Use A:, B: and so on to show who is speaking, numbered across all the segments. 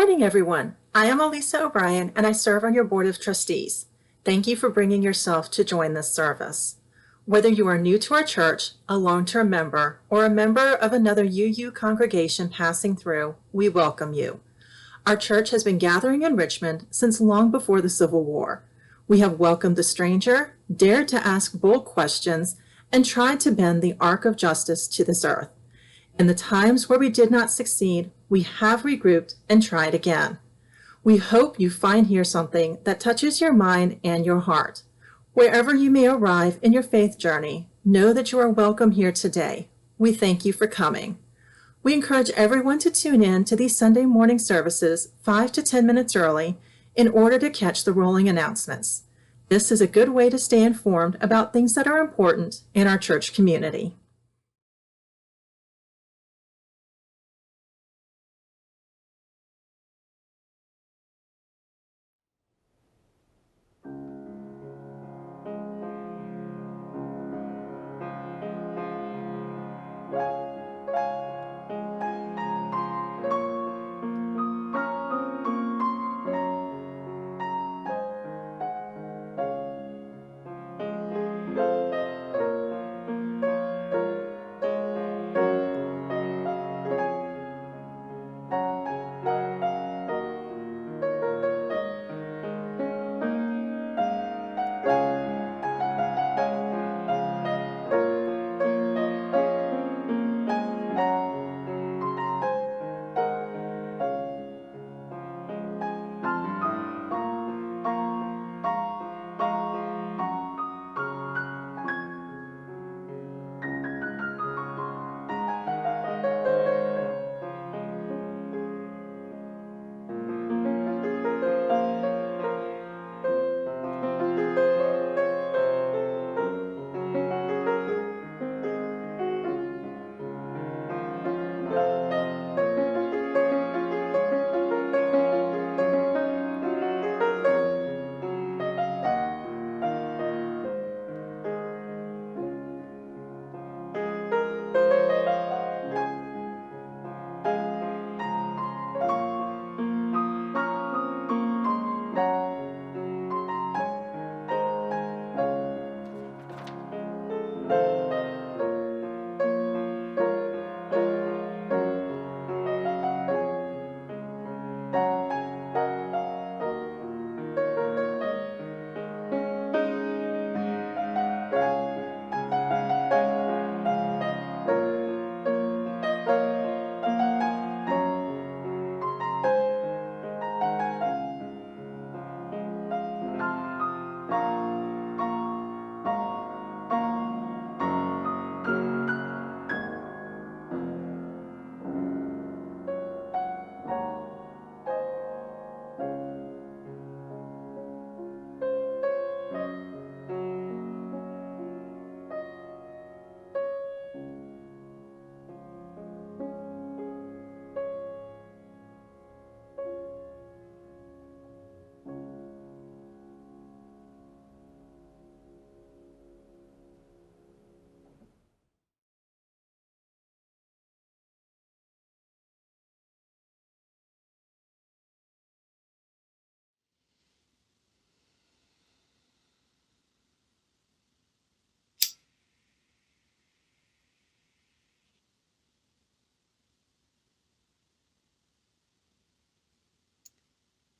A: morning, everyone. I am Elisa O'Brien, and I serve on your Board of Trustees. Thank you for bringing yourself to join this service. Whether you are new to our church, a long-term member, or a member of another UU congregation passing through, we welcome you. Our church has been gathering in Richmond since long before the Civil War. We have welcomed the stranger, dared to ask bold questions, and tried to bend the arc of justice to this earth. In the times where we did not succeed, we have regrouped and tried again. We hope you find here something that touches your mind and your heart. Wherever you may arrive in your faith journey, know that you are welcome here today. We thank you for coming. We encourage everyone to tune in to these Sunday morning services 5 to 10 minutes early in order to catch the rolling announcements. This is a good way to stay informed about things that are important in our church community.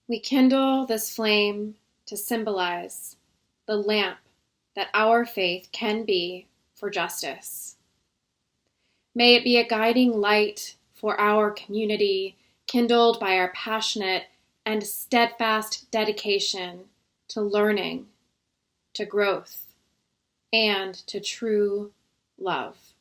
B: We kindle this flame to symbolize the lamp that our faith can be for justice. May it be a guiding light for our community, kindled by our passionate and steadfast dedication to learning, to growth, and to true love.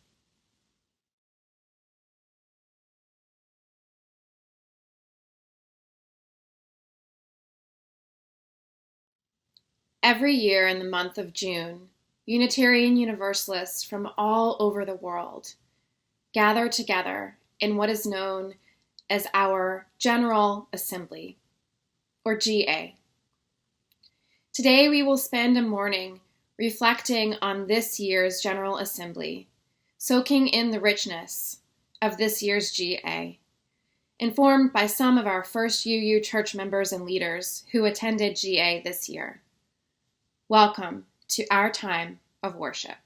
B: Every year in the month of June, Unitarian Universalists from all over the world gather together in what is known as our General Assembly, or GA. Today we will spend a morning reflecting on this year's General Assembly, soaking in the richness of this year's GA, informed by some of our first UU church members and leaders who attended GA this year. Welcome to our time of worship.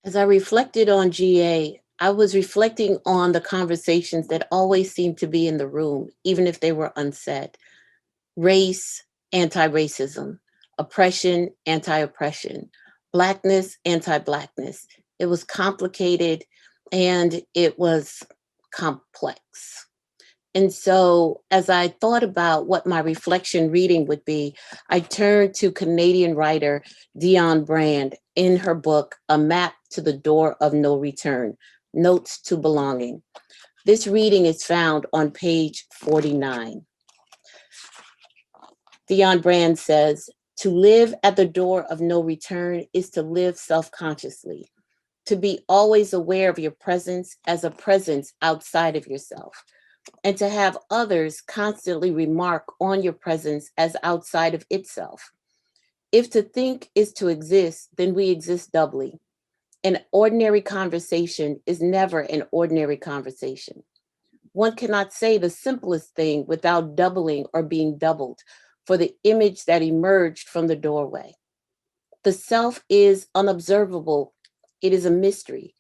C: As I reflected on GA, I was reflecting on the conversations that always seemed to be in the room, even if they were unsaid. Race, anti-racism; oppression, anti-oppression; Blackness, anti-Blackness. It was complicated and it was complex. And so, as I thought about what my reflection reading would be, I turned to Canadian writer Dionne Brand in her book, A Map to the Door of No Return, Notes to Belonging. This reading is found on page 49. Dionne Brand says, "To live at the door of no return is to live self-consciously, to be always aware of your presence as a presence outside of yourself, and to have others constantly remark on your presence as outside of itself. If to think is to exist, then we exist doubly. An ordinary conversation is never an ordinary conversation. One cannot say the simplest thing without doubling or being doubled for the image that emerged from the doorway. The self is unobservable. It is a mystery.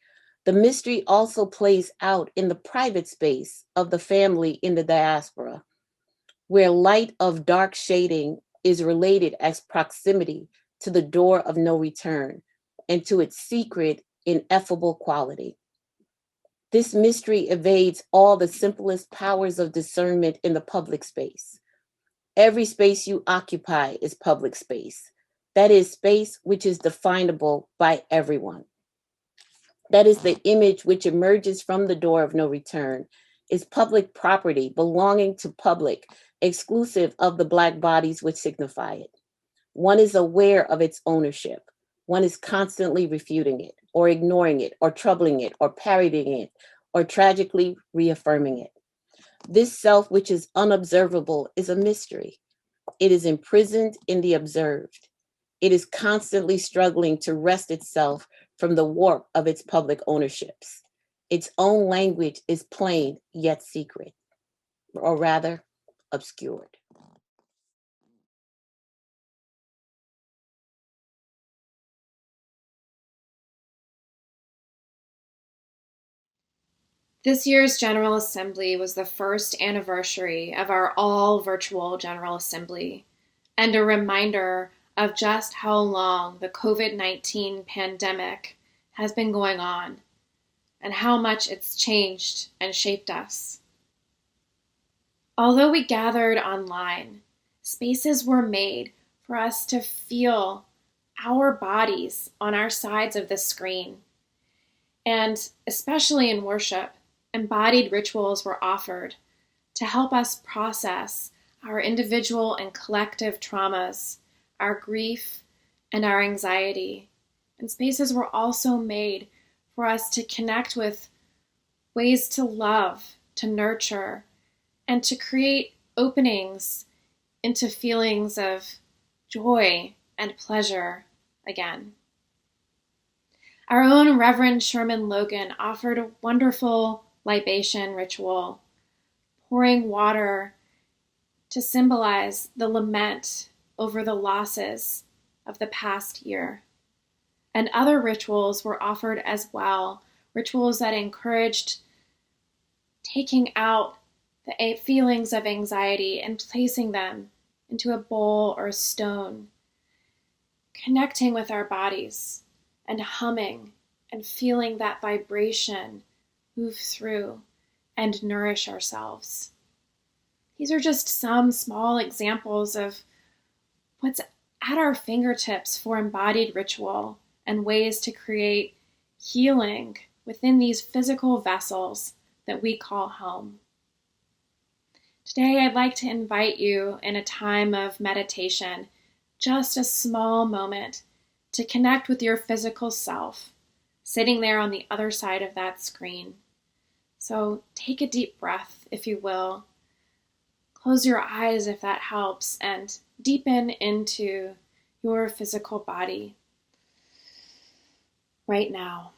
C: The mystery also plays out in the private space of the family in the diaspora, where light of dark shading is related as proximity to the door of no return and to its secret, ineffable quality. This mystery evades all the simplest powers of discernment in the public space. Every space you occupy is public space. That is space which is definable by everyone. That is the image which emerges from the door of no return, is public property belonging to public, exclusive of the Black bodies which signify it. One is aware of its ownership. One is constantly refuting it, or ignoring it, or troubling it, or parodying it, or tragically reaffirming it. This self, which is unobservable, is a mystery. It is imprisoned in the observed. It is constantly struggling to wrest itself from the warp of its public ownerships. Its own language is plain yet secret, or rather, obscured.
B: This year's General Assembly was the first anniversary of our all-virtual General Assembly, and a reminder of just how long the COVID-19 pandemic has been going on, and how much it's changed and shaped us. Although we gathered online, spaces were made for us to feel our bodies on our sides of the screen. And especially in worship, embodied rituals were offered to help us process our individual and collective traumas, our grief, and our anxiety. And spaces were also made for us to connect with ways to love, to nurture, and to create openings into feelings of joy and pleasure again. Our own Reverend Sherman Logan offered a wonderful libation ritual, pouring water to symbolize the lament over the losses of the past year. And other rituals were offered as well, rituals that encouraged taking out the feelings of anxiety and placing them into a bowl or a stone, connecting with our bodies and humming and feeling that vibration move through and nourish ourselves. These are just some small examples of what's at our fingertips for embodied ritual and ways to create healing within these physical vessels that we call home. Today, I'd like to invite you in a time of meditation, just a small moment to connect with your physical self, sitting there on the other side of that screen. So take a deep breath, if you will. Close your eyes if that helps, and deepen into your physical body right now.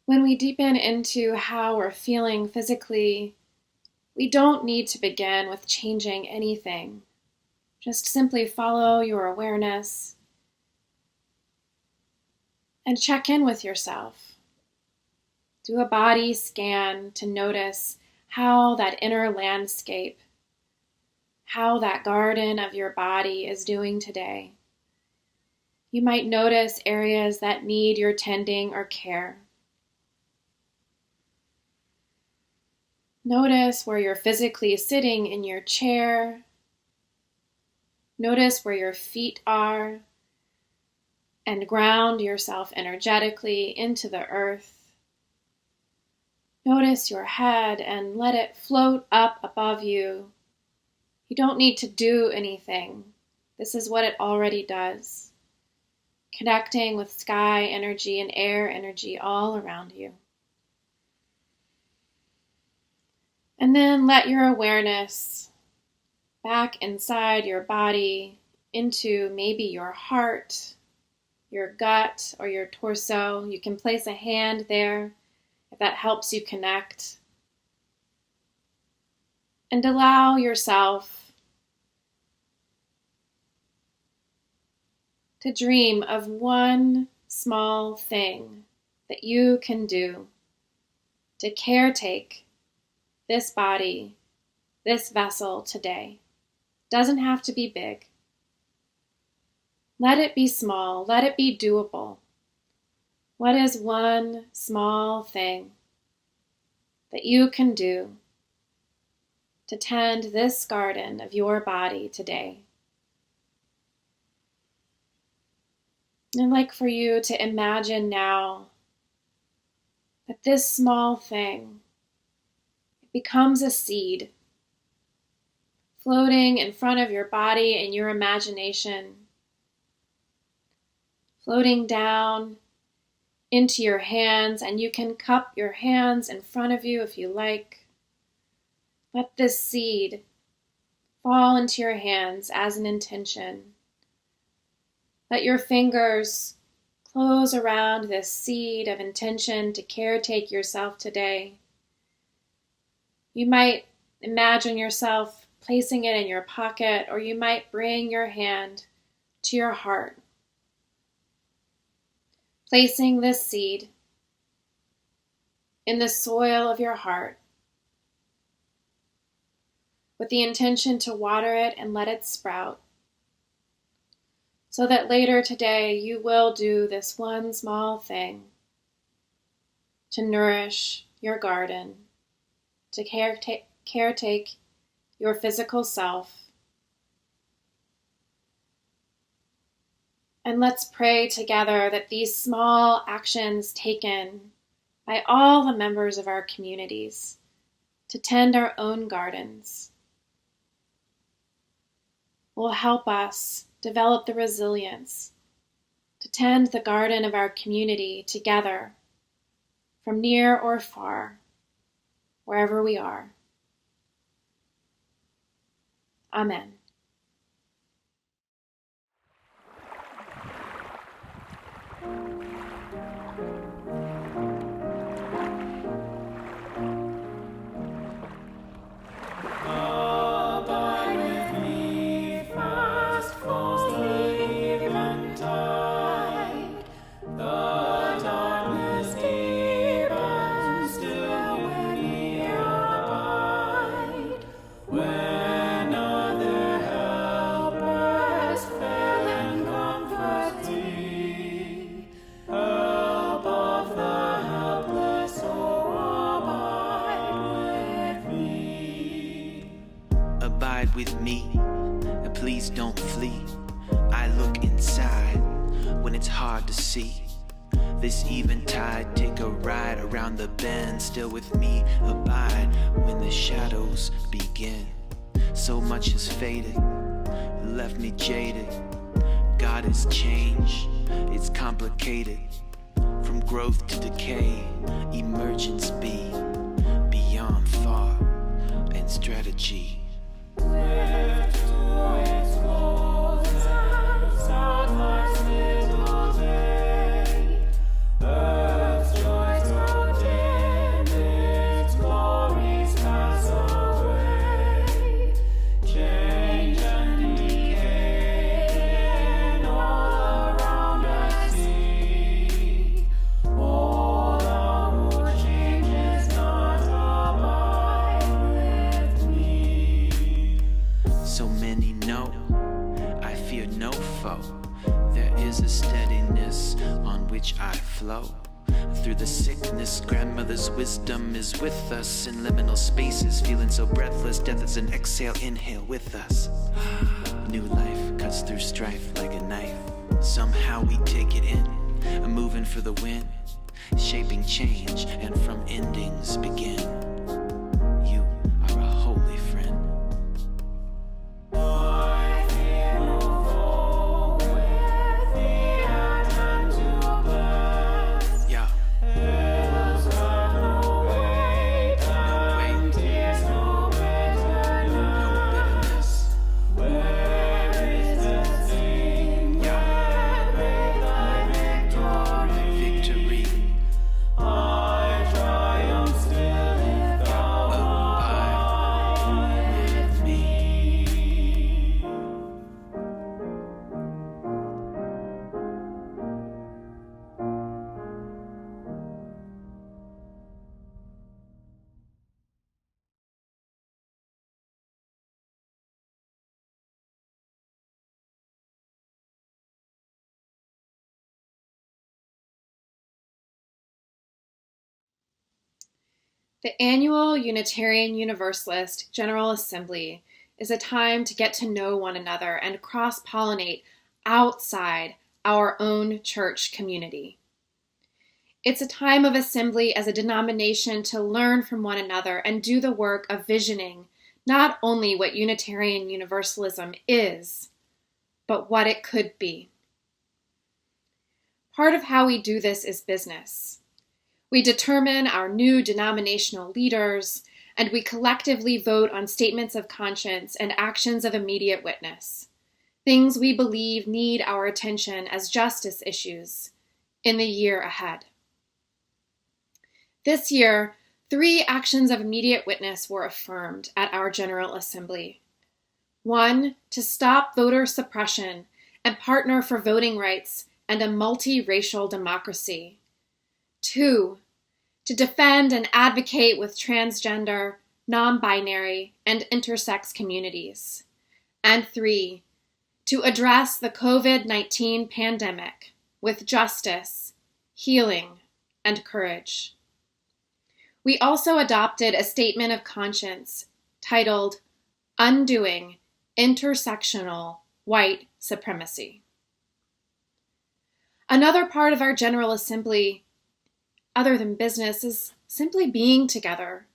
B: When we deepen into how we're feeling physically, we don't need to begin with changing anything. Just simply follow your awareness and check in with yourself. Do a body scan to notice how that inner landscape, how that garden of your body is doing today. You might notice areas that need your tending or care. Notice where you're physically sitting in your chair. Notice where your feet are, and ground yourself energetically into the earth. Notice your head and let it float up above you. You don't need to do anything. This is what it already does. Connecting with sky energy and air energy all around you. And then let your awareness back inside your body into maybe your heart, your gut, or your torso. You can place a hand there if that helps you connect. And allow yourself to dream of one small thing that you can do to caretake this body, this vessel today. Doesn't have to be big. Let it be small. Let it be doable. What is one small thing that you can do to tend this garden of your body today? I'd like for you to imagine now that this small thing becomes a seed floating in front of your body and your imagination, floating down into your hands, and you can cup your hands in front of you if you like. Let this seed fall into your hands as an intention. Let your fingers close around this seed of intention to caretake yourself today. You might imagine yourself placing it in your pocket, or you might bring your hand to your heart, placing this seed in the soil of your heart with the intention to water it and let it sprout, so that later today you will do this one small thing to nourish your garden, to caretake your physical self. And let's pray together that these small actions taken by all the members of our communities to tend our own gardens will help us develop the resilience to tend the garden of our community together, from near or far, wherever we are. Amen.
D: With me, and please don't flee. I look inside when it's hard to see. This eventide, take a ride around the bend. Still with me, abide when the shadows begin. So much has faded, left me jaded. God has changed, it's complicated. From growth to decay, emergence be beyond thought and strategy. I flow through the sickness. Grandmother's wisdom is with us in liminal spaces, feeling so breathless. Death is an exhale, inhale with us. New life cuts through strife like a knife. Somehow we take it in, moving for the win, shaping change, and from endings begin. You are a holy friend.
B: The annual Unitarian Universalist General Assembly is a time to get to know one another and cross-pollinate outside our own church community. It's a time of assembly as a denomination to learn from one another and do the work of visioning not only what Unitarian Universalism is, but what it could be. Part of how we do this is business. We determine our new denominational leaders, and we collectively vote on statements of conscience and actions of immediate witness, things we believe need our attention as justice issues in the year ahead. This year, 3 actions of immediate witness were affirmed at our General Assembly. 1, to stop voter suppression and partner for voting rights and a multiracial democracy. 2, to defend and advocate with transgender, non-binary, and intersex communities. And 3, to address the COVID-19 pandemic with justice, healing, and courage. We also adopted a statement of conscience titled Undoing Intersectional White Supremacy. Another part of our General Assembly, other than business, is simply being together,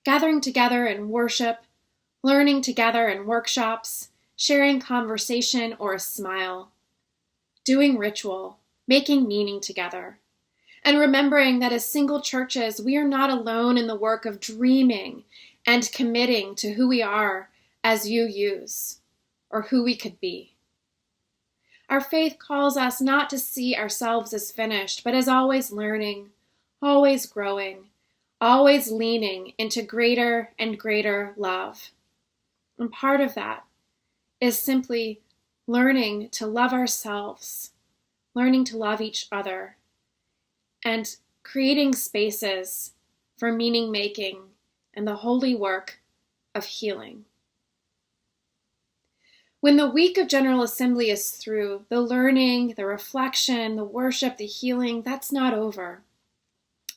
B: gathering together in worship, learning together in workshops, sharing conversation or a smile, doing ritual, making meaning together, and remembering that as single churches, we are not alone in the work of dreaming and committing to who we are as UUs, or who we could be. Our faith calls us not to see ourselves as finished, but as always learning, always growing, always leaning into greater and greater love. And part of that is simply learning to love ourselves, learning to love each other, and creating spaces for meaning making and the holy work of healing. When the week of General Assembly is through, the learning, the reflection, the worship, the healing, that's not over.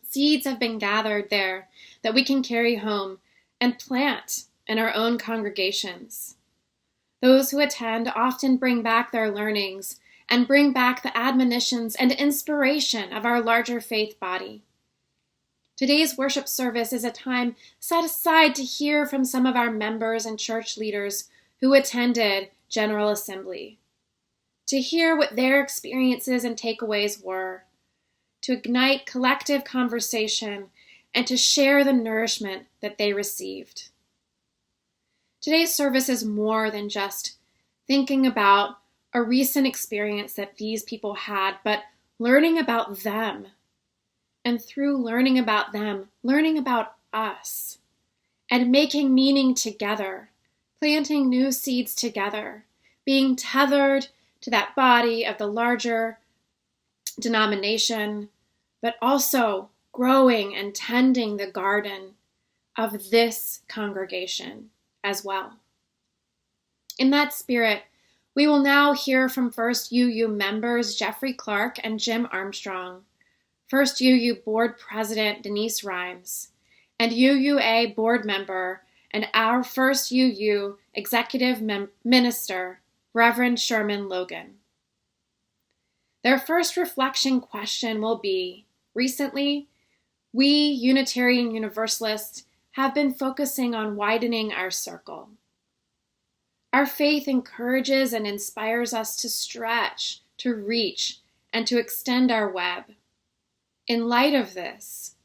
B: Seeds have been gathered there that we can carry home and plant in our own congregations. Those who attend often bring back their learnings and bring back the admonitions and inspiration of our larger faith body. Today's worship service is a time set aside to hear from some of our members and church leaders who attended General Assembly, to hear what their experiences and takeaways were, to ignite collective conversation, and to share the nourishment that they received. Today's service is more than just thinking about a recent experience that these people had, but learning about them. And through learning about them, learning about us, and making meaning together, planting new seeds together, being tethered to that body of the larger denomination, but also growing and tending the garden of this congregation as well. In that spirit, we will now hear from First UU members Jeffrey Clark and Jim Armstrong, First UU Board President Denise Rhymes, and UUA Board Member and our First UU Executive Minister, Reverend Sherman Logan. Their first reflection question will be, recently, we Unitarian Universalists have been focusing on widening our circle. Our faith encourages and inspires us to stretch, to reach, and to extend our web. In light of this,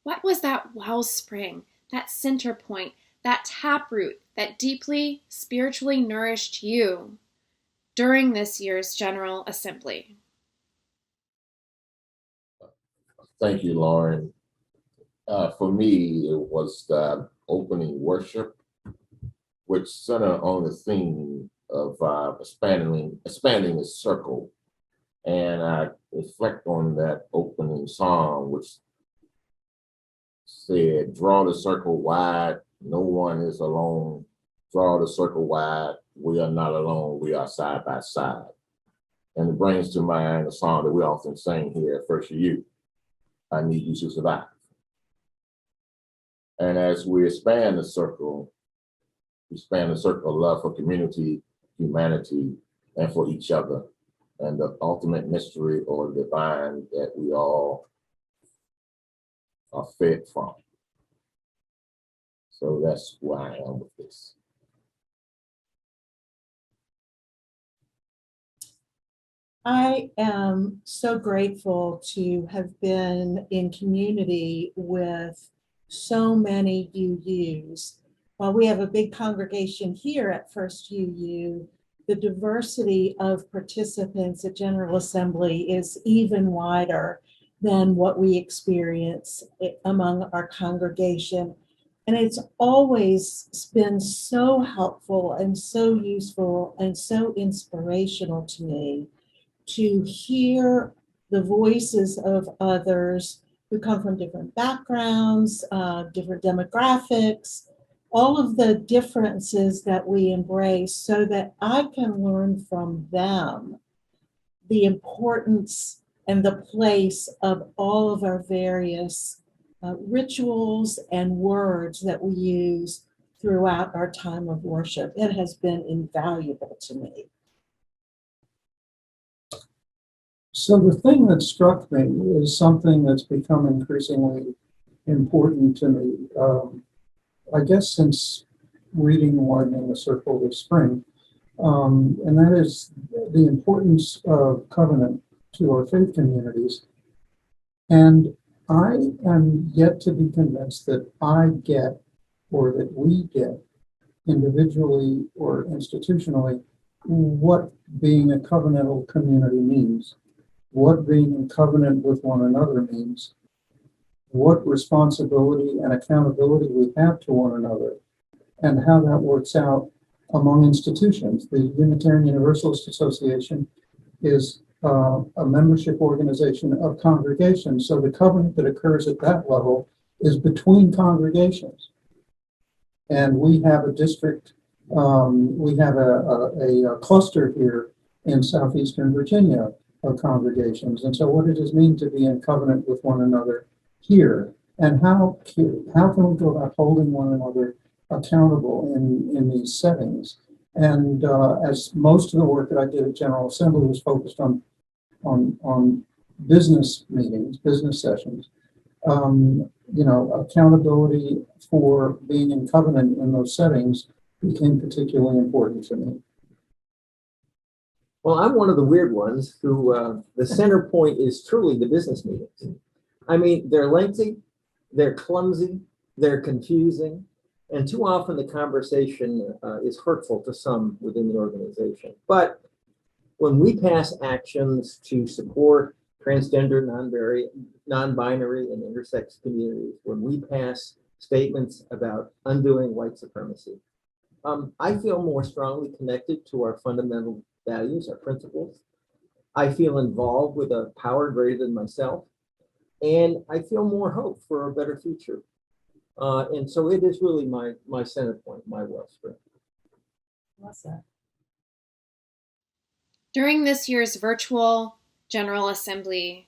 B: what was that wellspring, that center point, that taproot that deeply spiritually nourished you during this year's General Assembly?
E: Thank you, Lauren. For me, it was the opening worship, which centered on the theme of expanding the circle. And I reflect on that opening song, which said, draw the circle wide, no one is alone. Draw the circle wide, we are not alone, we are side by side. And it brings to mind a song that we often sing here at First UU, I Need You to Survive. And as we expand the circle, we expand the circle of love for community, humanity, and for each other, and the ultimate mystery or divine that we all are fed from. So that's where I am with this.
F: I am so grateful to have been in community with so many UUs. While we have a big congregation here at First UU, the diversity of participants at General Assembly is even wider than what we experience among our congregation. And it's always been so helpful and so useful and so inspirational to me to hear the voices of others who come from different backgrounds, different demographics, all of the differences that we embrace, so that I can learn from them the importance and the place of all of our various rituals and words that we use throughout our time of worship. It has been invaluable to me.
G: So the thing that struck me is something that's become increasingly important to me. I guess since reading Widening the Circle this spring, and that is the importance of covenant to our faith communities. And I am yet to be convinced that I get, or that we get, individually or institutionally, what being a covenantal community means, what being in covenant with one another means, what responsibility and accountability we have to one another, and how that works out among institutions. The Unitarian Universalist Association is a membership organization of congregations, so the covenant that occurs at that level is between congregations. And we have a district, we have a cluster here in southeastern Virginia of congregations. And so what does it mean to be in covenant with one another here? And how can we go about holding one another accountable in these settings? And as most of the work that I did at General Assembly was focused on business meetings, business sessions, accountability for being in covenant in those settings became particularly important to me.
H: Well, I'm one of the weird ones who the center point is truly the business meetings. I mean, they're lengthy, they're clumsy, they're confusing, and too often the conversation is hurtful to some within the organization. But when we pass actions to support transgender, non-binary, and intersex communities, when we pass statements about undoing white supremacy, I feel more strongly connected to our fundamental values, our principles. I feel involved with a power greater than myself, and I feel more hope for a better future. And so it is really my center point, my wellspring.
F: What's that?
B: During this year's virtual General Assembly,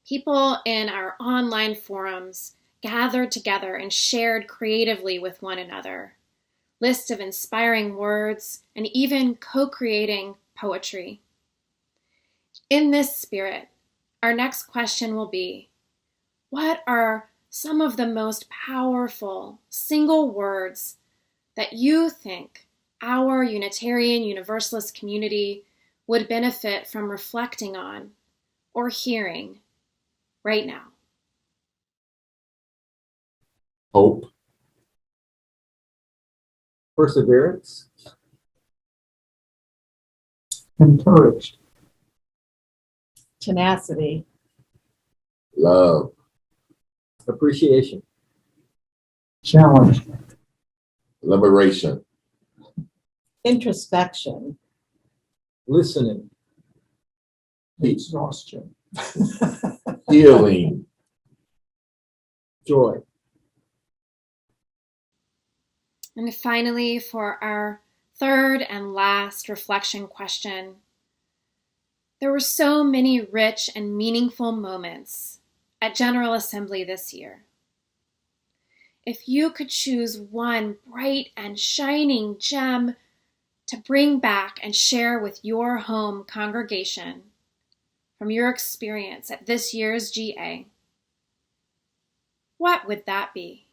B: people in our online forums gathered together and shared creatively with one another lists of inspiring words and even co-creating poetry. In this spirit, our next question will be, what are some of the most powerful single words that you think our Unitarian Universalist community would benefit from reflecting on or hearing right now?
E: Hope.
H: Perseverance.
G: Encouraged.
F: Tenacity.
E: Love.
H: Appreciation.
G: Challenge.
E: Liberation.
F: Introspection.
H: Listening.
G: Exhaustion.
E: Healing.
H: Joy.
B: And finally, for our third and last reflection question, there were so many rich and meaningful moments at General Assembly this year. if you could choose one bright and shining gem to bring back and share with your home congregation from your experience at this year's GA, what would that be?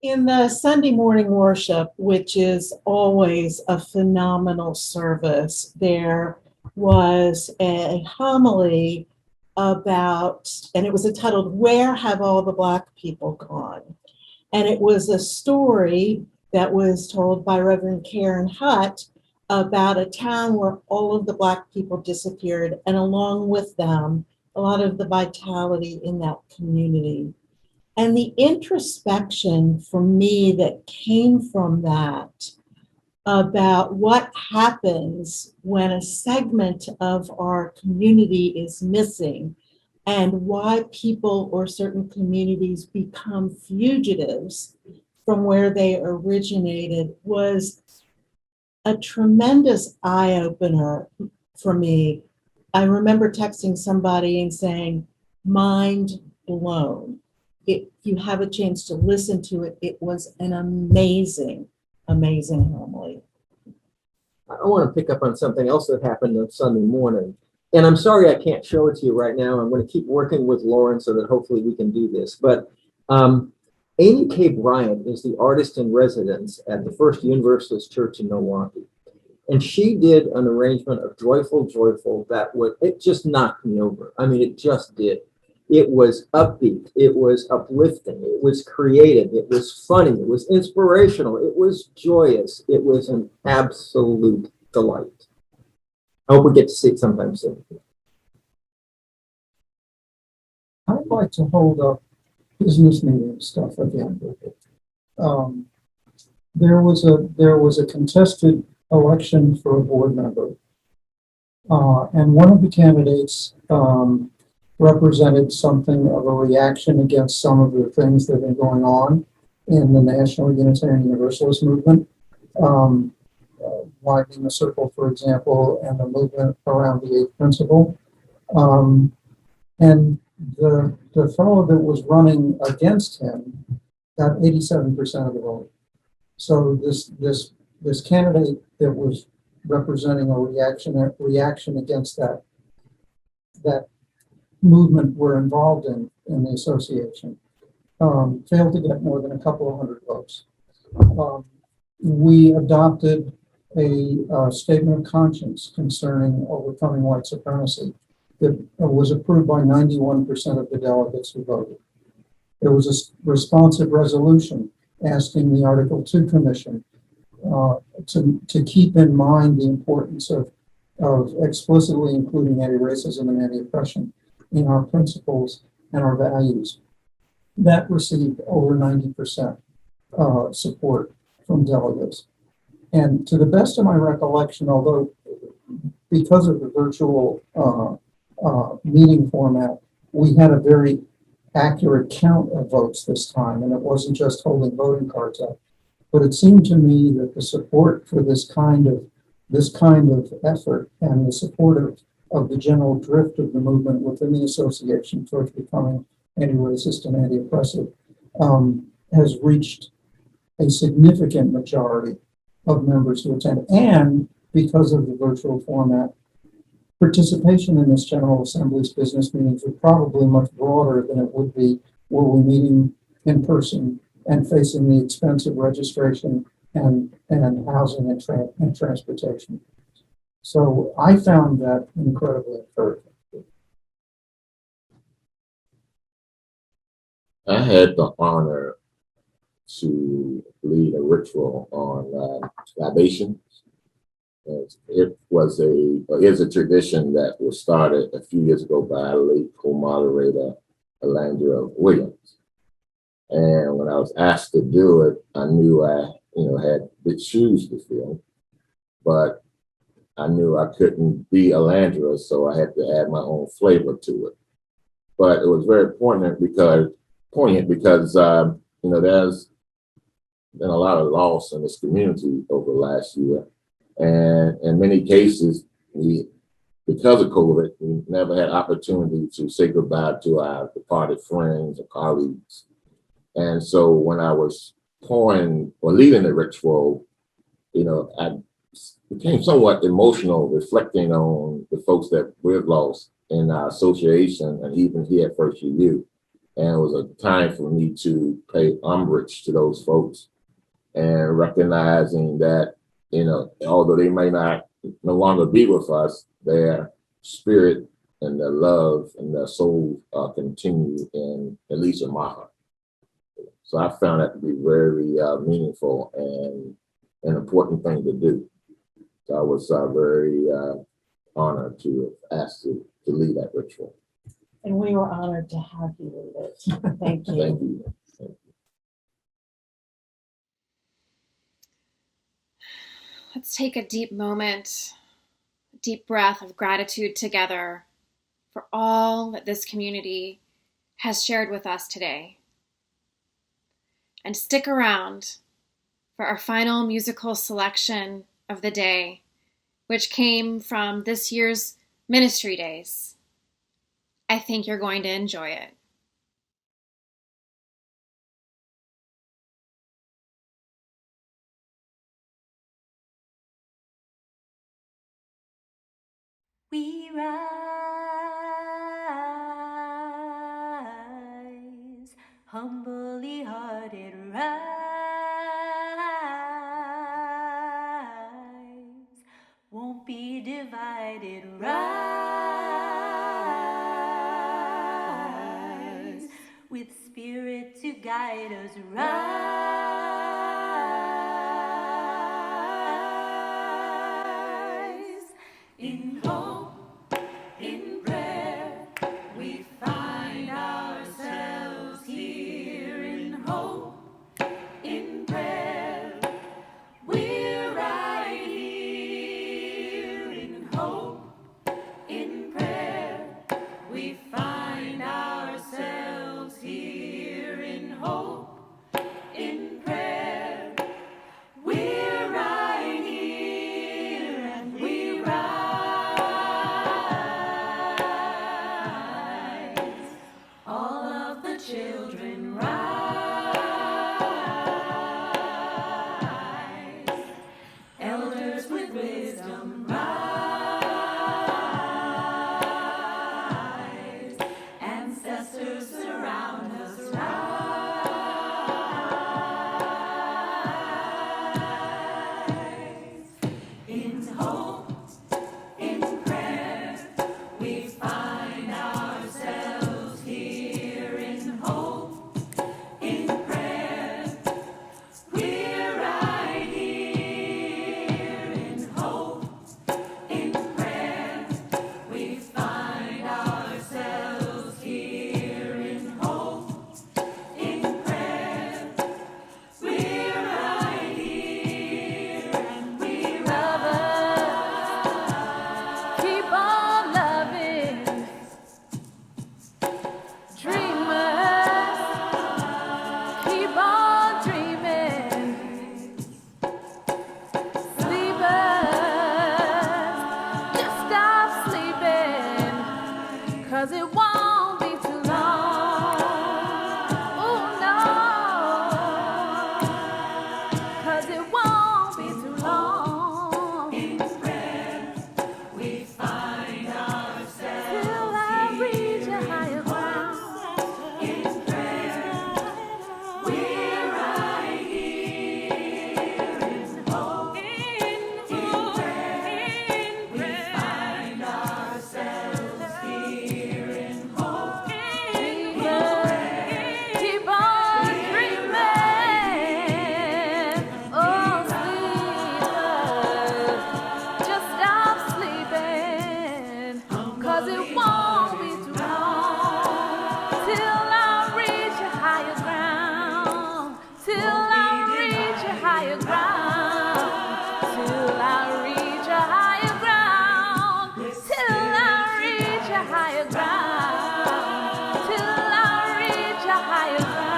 F: In the Sunday morning worship, which is always a phenomenal service, there was a homily about, and it was entitled, "Where Have All the Black People Gone?" And it was a story that was told by Reverend Karen Hutt about a town where all of the Black people disappeared, and along with them, a lot of the vitality in that community. And the introspection for me that came from that about what happens when a segment of our community is missing and why people or certain communities become fugitives from where they originated was a tremendous eye-opener for me. I remember texting somebody and saying, mind blown. If you have a chance to listen to it, it was an amazing, amazing homily.
H: I want to pick up on something else that happened on Sunday morning. And I'm sorry I can't show it to you right now. I'm going to keep working with Lauren so that hopefully we can do this. But Amy K. Bryant is the artist in residence at the First Universalist Church in Milwaukee. And she did an arrangement of Joyful, Joyful that it just knocked me over. I mean, it just did. It was upbeat, it was uplifting, it was creative, it was funny, it was inspirational, it was joyous, it was an absolute delight. I hope we get to see it sometime soon.
G: I'd like to hold up business meeting stuff again. There was a contested election for a board member, and one of the candidates represented something of a reaction against some of the things that have been going on in the National Unitarian Universalist movement, widening the circle, for example, and the movement around the eighth principle. And the fellow that was running against him got 87% of the vote. So this candidate that was representing a reaction against that movement we're involved in the association, failed to get more than a couple of hundred votes. We adopted a statement of conscience concerning overcoming white supremacy that was approved by 91% of the delegates who voted. There was a responsive resolution asking the Article 2 Commission to keep in mind the importance of explicitly including anti-racism and anti-oppression in our principles and our values. That received over 90% support from delegates. And to the best of my recollection, although because of the virtual meeting format, we had a very accurate count of votes this time, and it wasn't just holding voting cards up. But it seemed to me that the support for this kind of effort and the support of the general drift of the movement within the association towards becoming anti-racist and anti-oppressive has reached a significant majority of members who attend. And because of the virtual format, participation in this General Assembly's business meetings are probably much broader than it would be were we meeting in person and facing the expense of registration and housing and transportation. So I found that incredibly encouraging.
E: I had the honor to lead a ritual on libation. It is a tradition that was started a few years ago by late co-moderator Alandra Williams. And when I was asked to do it, I knew I had big shoes to fill, but I knew I couldn't be Alandra, so I had to add my own flavor to it. But it was very poignant because there's been a lot of loss in this community over the last year. And in many cases, because of COVID, we never had opportunity to say goodbye to our departed friends or colleagues. And so when I was pouring or leading the ritual, I became somewhat emotional reflecting on the folks that we've lost in our association and even here at First UU. And it was a time for me to pay homage to those folks and recognizing that, although they may not no longer be with us, their spirit and their love and their soul continue at least in my heart. So I found that to be very meaningful and an important thing to do. So I was very honored to have asked to lead that ritual.
F: And we were honored to have you lead it. Thank you.
E: Thank you.
B: Let's take a deep moment, a deep breath of gratitude together for all that this community has shared with us today. And stick around for our final musical selection of the day, which came from this year's Ministry Days. I think you're going to enjoy it.
I: We rise, humbly hearted rise, won't be divided, rise, with spirit to guide us, rise, in hope, in prayer, we find ourselves here. In hope, in prayer, we're right here. In hope, in prayer, we find ourselves here. In hope, in prayer, we're right here, and we rise. All of the children rise. Elders with wisdom rise. Ancestors surround us, rise. In hope, in prayer, we find ourselves here. In hope, in prayer, we're right here. In hope, in prayer, we find ourselves here. In hope, in prayer, we're right here, and we rise. Keep on loving, dreamers. Keep on dreaming, sleepers. Just stop sleeping, 'cause it won't be too long. Oh no, 'cause it won't be too long. In prayer, we find ourselves till I reach a higher ground. In prayer, we're right here. In hope, in prayer, we find ourselves here. In hope, in prayer, keep on dreaming. Oh, sleepers, just stop sleeping, 'cause it won't be too long till I reach a higher ground, till I reach a higher ground, till I reach a higher ground, till I reach a higher ground, till I reach a higher ground.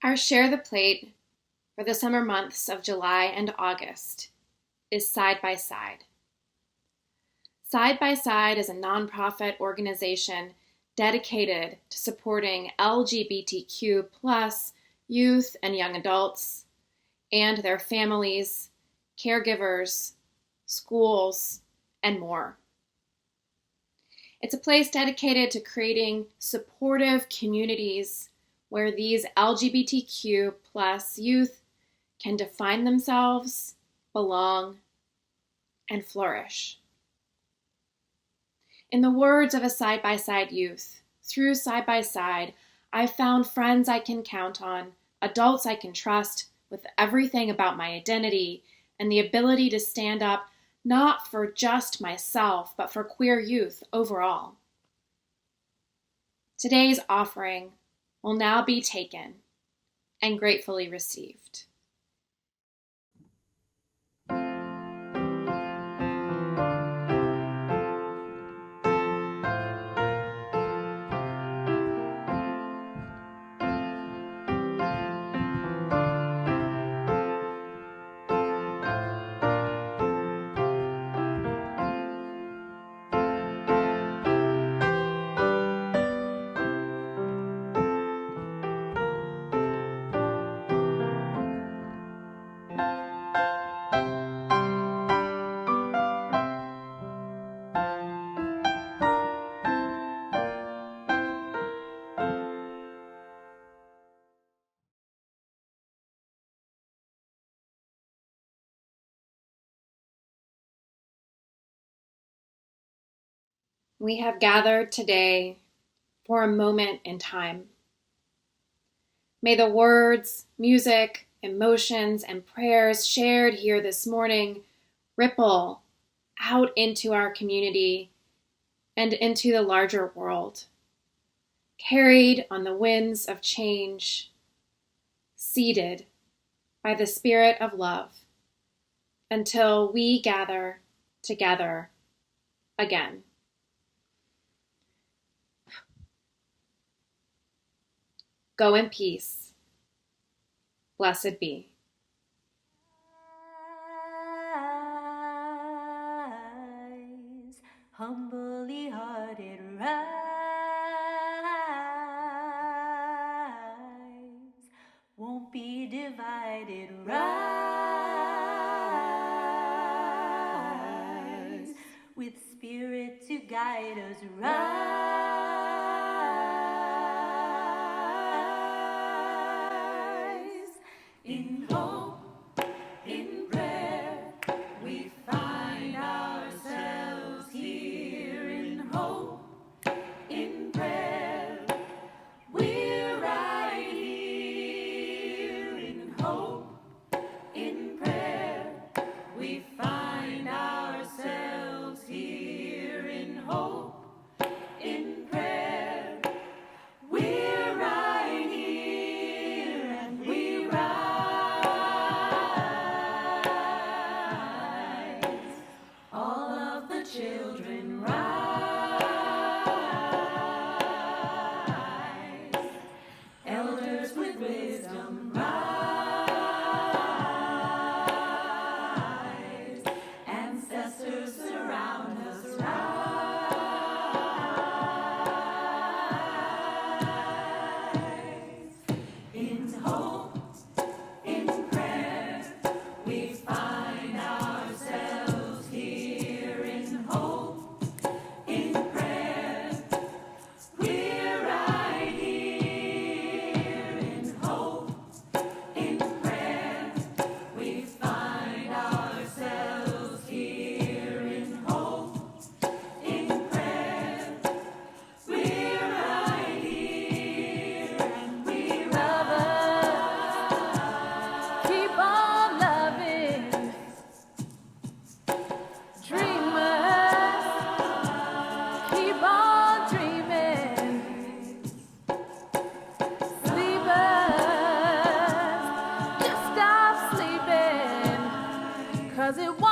B: Our Share the Plate for the summer months of July and August is Side by Side. Side by Side is a nonprofit organization dedicated to supporting LGBTQ plus youth and young adults and their families, caregivers, schools, and more. It's a place dedicated to creating supportive communities where these LGBTQ plus youth can define themselves, belong, and flourish. In the words of a side-by-side youth, through Side by Side, I've found friends I can count on, adults I can trust with everything about my identity, and the ability to stand up not for just myself, but for queer youth overall. Today's offering will now be taken and gratefully received. We have gathered today for a moment in time. May the words, music, emotions, and prayers shared here this morning ripple out into our community and into the larger world, carried on the winds of change, seated by the Spirit of love, until we gather together again. Go in peace. Blessed be.
J: Rise, humbly hearted, rise, won't be divided, rise, with Spirit to guide us, rise. In hope, in prayer, we find ourselves here. In hope, in prayer, we're right here. In hope, in prayer, we find ourselves here. In hope, in prayer, we're right here, and we rise. All of the children rise. Elders with wisdom rise. Ancestors surround us, rise. In hope, in prayer, we find ourselves here. In hope, in prayer, we're right here. In hope, in prayer, we find ourselves here. In hope, in prayer, we're right here, and we rise.
I: Keep on loving, dreamers. Keep on dreaming, sleepers. Just stop sleeping, 'cause it won't